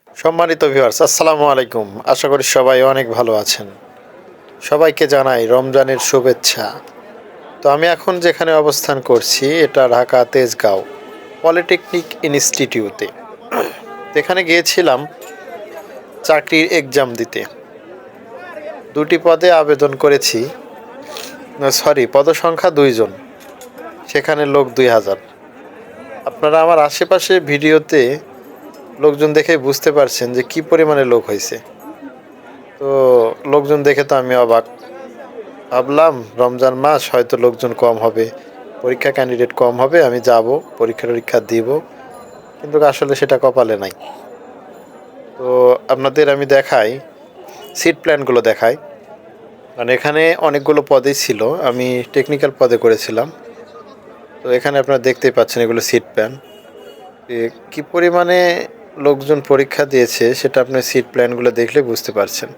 সম্মানিত ভিউয়ার্স আসসালামু আলাইকুম। আশা করি সবাই অনেক ভালো আছেন। সবাইকে জানাই রমজানের শুভেচ্ছা। তো আমি এখন যেখানে অবস্থান করছি এটা ঢাকা তেজগাঁও পলিটেকনিক ইনস্টিটিউটে। এখানে গিয়েছিলাম চাকরির এক্সাম দিতে। ২টি পদে আবেদন করেছি। পদসংখ্যা ২ জন। সেখানে লোক ২,০০০। আপনারা আমার আশেপাশে ভিডিওতে লোকজন দেখে বুঝতে পারছেন যে কি পরিমাণে লোক হয়েছে। তো লোকজন দেখে তো আমি অবাক। ভাবলাম রমজান মাস হয়তো লোকজন কম হবে, পরীক্ষা ক্যান্ডিডেট কম হবে, আমি যাব পরীক্ষা দিব, কিন্তু আসলে সেটা কপালে নাই। তো আপনাদের আমি দেখাই, সিট প্ল্যানগুলো দেখাই। মানে এখানে অনেকগুলো পদেই ছিল, আমি টেকনিক্যাল পদে করেছিলাম। তো এখানে আপনারা দেখতেই পাচ্ছেন এগুলো সিট প্ল্যান। কি পরিমাণে লোকজন পরীক্ষা দিয়েছে সেটা আপনি সিট প্ল্যানগুলো দেখলে বুঝতে পারছেন।